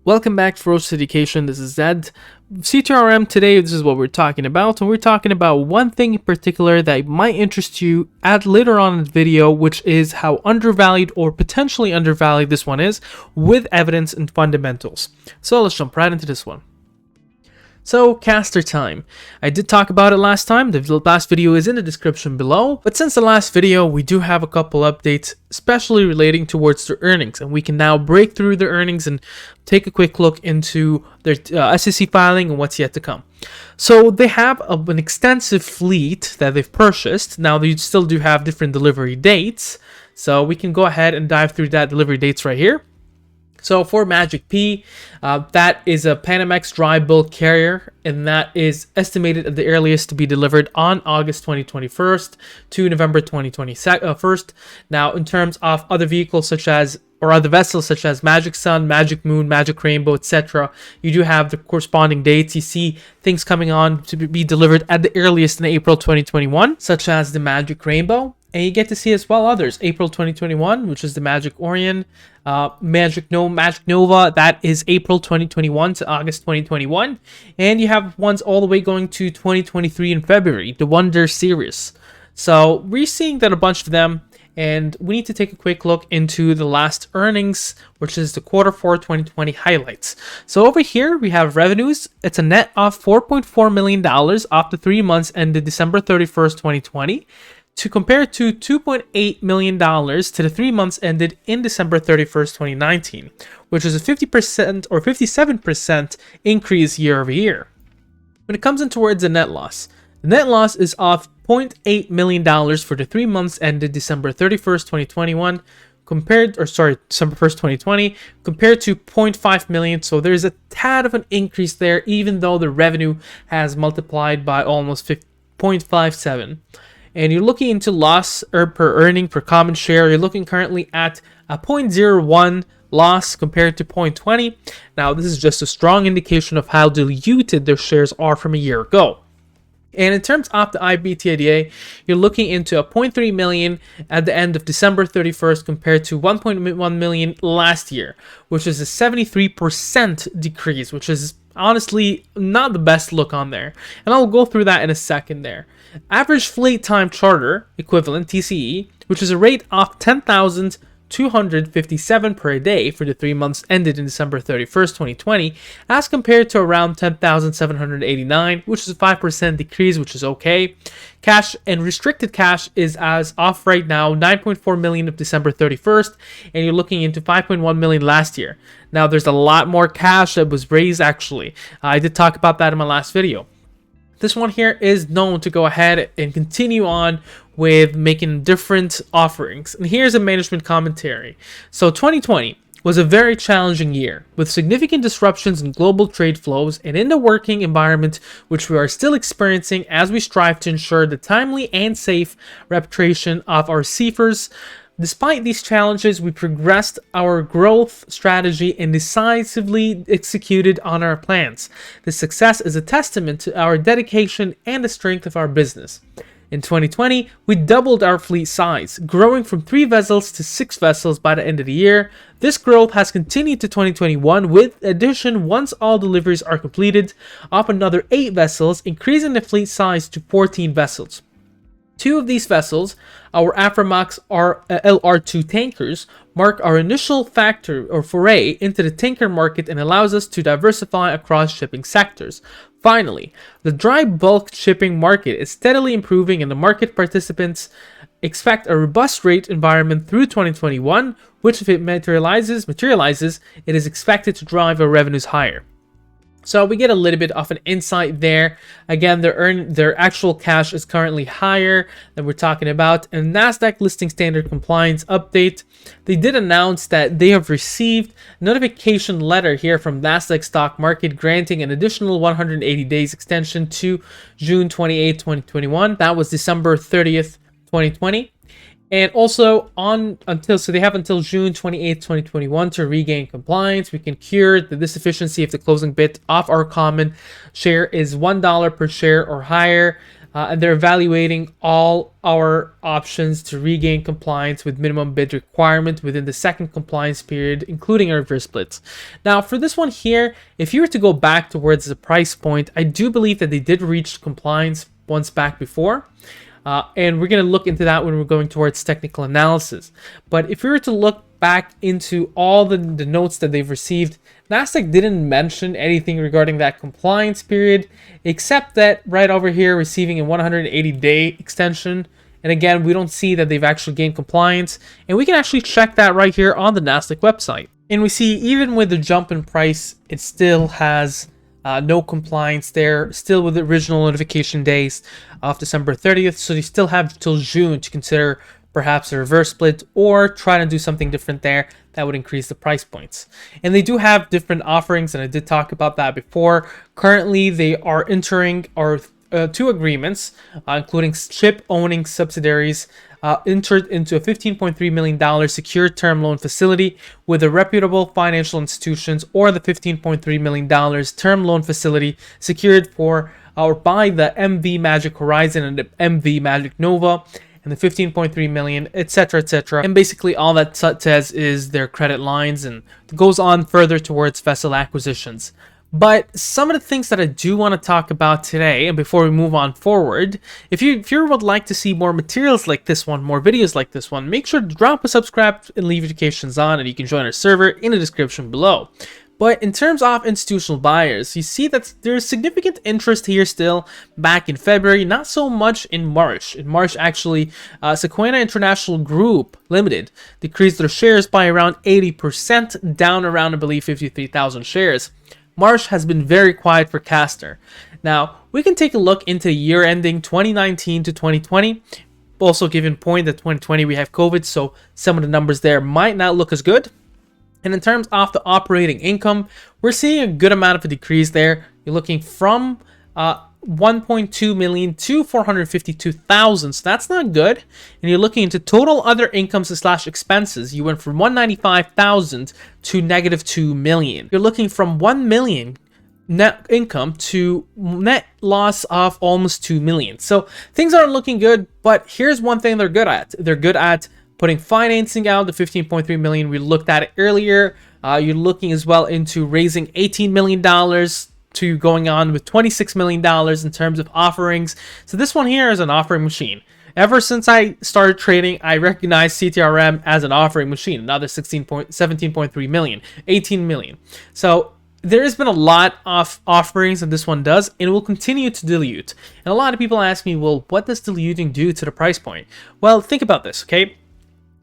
Welcome back to Ferocious Education. This is Zed. CTRM today, this is what we're talking about. And we're talking about one thing in particular that might interest you at later on in the video, which is how undervalued or potentially undervalued this one is with evidence and fundamentals. So let's jump right into this one. So, Castor time. I did talk about it last time. The last video is in the description below. But since the last video, we do have a couple updates, especially relating towards their earnings. And we can now break through their earnings and take a quick look into their SEC filing and what's yet to come. So, they have an extensive fleet that they've purchased. Now, they still do have different delivery dates. So, we can go ahead and dive through that delivery dates right here. So for Magic P, that is a Panamax dry bulk carrier, and that is estimated at the earliest to be delivered on August 2021 to November 2021. Now, in terms of other vehicles or other vessels such as Magic Sun, Magic Moon, Magic Rainbow, etc., you do have the corresponding dates. You see things coming on to be delivered at the earliest in April 2021, such as the Magic Rainbow. And you get to see as well others. April 2021, which is the Magic Orion. Magic Nova, that is April 2021 to August 2021. And you have ones all the way going to 2023 in February, the Wonder series. So we're seeing that a bunch of them. And we need to take a quick look into the last earnings, which is the Q4 2020 highlights. So over here, we have revenues. It's a net of $4.4 million off the 3 months ended December 31st, 2020. To compare to $2.8 million to the 3 months ended in December 31st, 2019, which is a 50% or 57% increase year over year. When it comes in towards the net loss is off $0.8 million for the 3 months ended December 31st, 2021, December 1st, 2020, compared to $0.5 million. So there's a tad of an increase there, even though the revenue has multiplied by almost 0.57. And you're looking into loss per earning per common share. You're looking currently at a 0.01 loss compared to 0.20. Now, this is just a strong indication of how diluted their shares are from a year ago. And in terms of the EBITDA, you're looking into a 0.3 million at the end of December 31st compared to 1.1 million last year, which is a 73% decrease, which is honestly not the best look on there. And I'll go through that in a second there. Average fleet time charter equivalent TCE, which is a rate of 10,257 per day for the 3 months ended in December 31st, 2020, as compared to around 10,789, which is a 5% decrease, which is okay. Cash and restricted cash is as off right now, 9.4 million of December 31st, and you're looking into 5.1 million last year. Now, there's a lot more cash that was raised, actually. I did talk about that in my last video. This one here is known to go ahead and continue on with making different offerings. And here's a management commentary. So 2020 was a very challenging year with significant disruptions in global trade flows and in the working environment, which we are still experiencing as we strive to ensure the timely and safe repatriation of our seafarers. Despite these challenges, we progressed our growth strategy and decisively executed on our plans. This success is a testament to our dedication and the strength of our business. In 2020, we doubled our fleet size, growing from 3 vessels to 6 vessels by the end of the year. This growth has continued to 2021 with addition once all deliveries are completed of another 8 vessels, increasing the fleet size to 14 vessels. 2 of these vessels, our Aframax LR2 tankers, mark our initial foray into the tanker market and allows us to diversify across shipping sectors. Finally, the dry bulk shipping market is steadily improving and the market participants expect a robust rate environment through 2021, which if it materializes, it is expected to drive our revenues higher. So we get a little bit of an insight there. Again, their actual cash is currently higher than we're talking about. And NASDAQ listing standard compliance update, they did announce that they have received a notification letter here from NASDAQ stock market granting an additional 180 days extension to June 28, 2021. That was December 30th, 2020. And also they have until June 28, 2021 to regain compliance. We can cure the disefficiency if the closing bid of our common share is $1 per share or higher. and they're evaluating all our options to regain compliance with minimum bid requirement within the second compliance period, including a reverse split. Now, for this one here, if you were to go back towards the price point, I do believe that they did reach compliance once back before. And we're going to look into that when we're going towards technical analysis. But if we were to look back into all the notes that they've received, Nasdaq didn't mention anything regarding that compliance period, except that right over here, receiving a 180-day extension. And again, we don't see that they've actually gained compliance. And we can actually check that right here on the Nasdaq website. And we see even with the jump in price, it still has no compliance there, still with the original notification days of December 30th. So you still have till June to consider perhaps a reverse split or try to do something different there that would increase the price points. And they do have different offerings, and I did talk about that before. Currently, they are entering two agreements, including ship-owning subsidiaries, entered into a $15.3 million secured term loan facility with a reputable financial institutions, or the $15.3 million term loan facility secured for or by the MV Magic Horizon and the MV Magic Nova, and the 15.3 million, etc., etc. And basically all that says is their credit lines, and goes on further towards vessel acquisitions. But some of the things that I do want to talk about today, and before we move on forward, if you would like to see more materials like this one, more videos like this one, make sure to drop a subscribe and leave notifications on, and you can join our server in the description below. But in terms of institutional buyers, you see that there's significant interest here still back in February, not so much in March. In March, actually, Sequoia International Group Limited decreased their shares by around 80%, down around, I believe, 53,000 shares. March has been very quiet for Castor. Now, we can take a look into the year ending 2019 to 2020. Also, given point that 2020 we have COVID, so some of the numbers there might not look as good. And in terms of the operating income, we're seeing a good amount of a decrease there. You're looking from 1.2 million to 452,000, so that's not good. And you're looking into total other incomes / expenses. You went from 195,000 to negative 2 million. You're looking from 1 million net income to net loss of almost 2 million. So things aren't looking good, but here's one thing they're good at. They're good at putting financing out, the 15.3 million. We looked at it earlier. You're looking as well into raising $18 million to going on with $26 million in terms of offerings. So this one here is an offering machine. Ever since I started trading, I recognize CTRM as an offering machine. Another 17.3 million, 18 million. So there has been a lot of offerings that this one does, and it will continue to dilute. And a lot of people ask me, well, what does diluting do to the price point? Well, think about this, okay?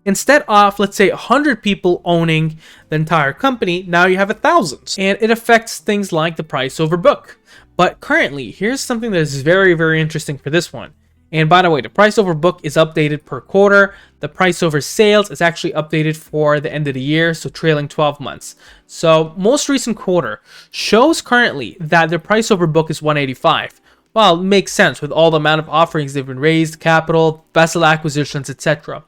Instead of, let's say, 100 people owning the entire company, now you have 1,000. And it affects things like the price over book. But currently, here's something that is very, very interesting for this one. And by the way, the price over book is updated per quarter. The price over sales is actually updated for the end of the year, so trailing 12 months. So most recent quarter shows currently that the price over book is 185. Well, it makes sense with all the amount of offerings they've been raised, capital, vessel acquisitions, etc.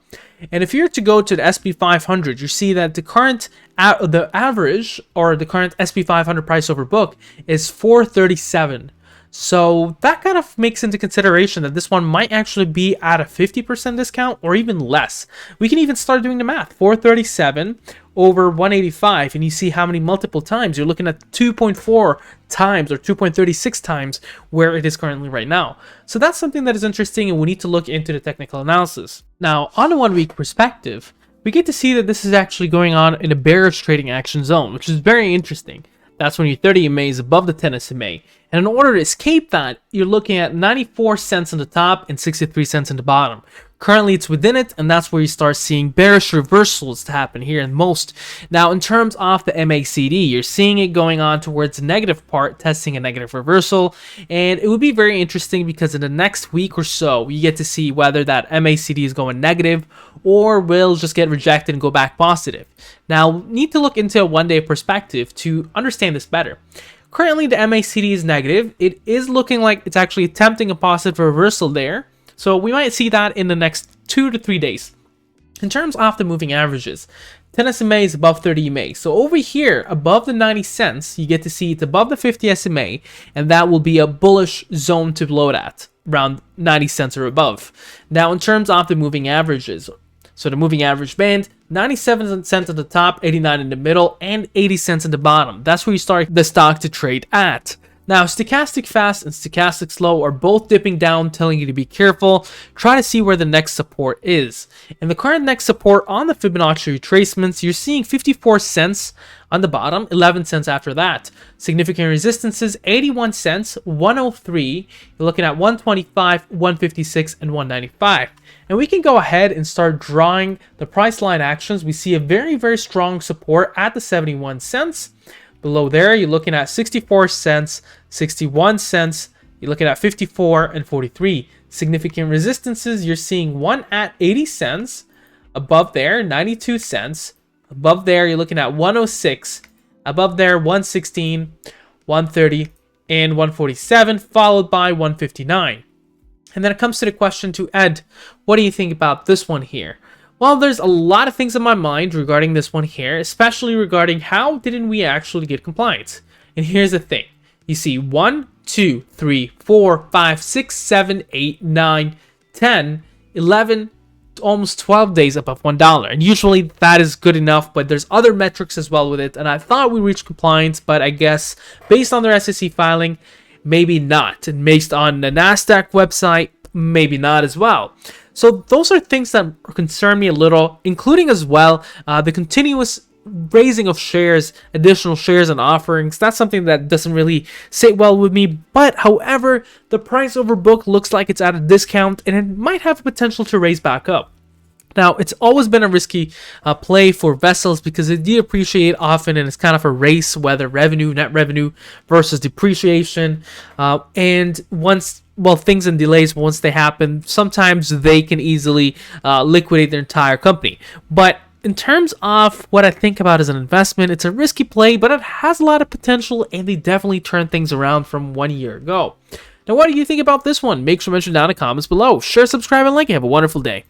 And if you're to go to the SP 500, you see that the average or the current SP 500 price over book is 437. So that kind of makes into consideration that this one might actually be at a 50% discount or even less. We can even start doing the math. 437 over 185, and you see how many multiple times. You're looking at 2.4 times or 2.36 times where it is currently right now. So that's something that is interesting, and we need to look into the technical analysis. Now, on a 1 week perspective, we get to see that this is actually going on in a bearish trading action zone, which is very interesting. That's when your 30 EMA is above the 10 SMA. And in order to escape that, you're looking at 94 cents on the top and 63 cents on the bottom. Currently, it's within it, and that's where you start seeing bearish reversals to happen here in most. Now, in terms of the MACD, you're seeing it going on towards the negative part, testing a negative reversal. And it would be very interesting because in the next week or so, you get to see whether that MACD is going negative or will just get rejected and go back positive. Now, need to look into a one-day perspective to understand this better. Currently, the MACD is negative. It is looking like it's actually attempting a positive reversal there. So we might see that in the next 2 to 3 days. In terms of the moving averages, 10 SMA is above 30 EMA. So over here, above the 90 cents, you get to see it's above the 50 SMA, and that will be a bullish zone to below that. around 90 cents or above. Now, in terms of the moving averages, so the moving average band, 97 cents at the top, 89 in the middle, and 80 cents in the bottom. That's where you start the stock to trade at. Now, stochastic fast and stochastic slow are both dipping down, telling you to be careful. Try to see where the next support is. And the current next support on the Fibonacci retracements, you're seeing 54 cents on the bottom, 11 cents after that. Significant resistances, 81 cents, 103. You're looking at 125, 156, and 195. And we can go ahead and start drawing the price line actions. We see a very, very strong support at the 71 cents. Below there, you're looking at 64 cents, 61 cents. You're looking at 54 and 43. Significant resistances, you're seeing one at 80 cents. Above there, 92 cents. Above there, you're looking at 106. Above there, 116, 130, and 147, followed by 159. And then it comes to the question to Ed, what do you think about this one here? Well, there's a lot of things in my mind regarding this one here, especially regarding how didn't we actually get compliance. And here's the thing. You see 1, 2, 3, 4, 5, 6, 7, 8, 9, 10, 11, almost 12 days above $1. And usually that is good enough, but there's other metrics as well with it. And I thought we reached compliance, but I guess based on their SEC filing, maybe not. And based on the NASDAQ website, maybe not as well. So those are things that concern me a little, including as well the continuous raising of shares, additional shares and offerings. That's something that doesn't really sit well with me. But however, the price over book looks like it's at a discount and it might have potential to raise back up. Now, it's always been a risky play for vessels because they depreciate often, and it's kind of a race, whether net revenue versus depreciation. And once, well, things and delays, once they happen, sometimes they can easily liquidate their entire company. But in terms of what I think about as an investment, it's a risky play, but it has a lot of potential, and they definitely turned things around from 1 year ago. Now, what do you think about this one? Make sure to mention down in the comments below. Share, subscribe, and like, and have a wonderful day.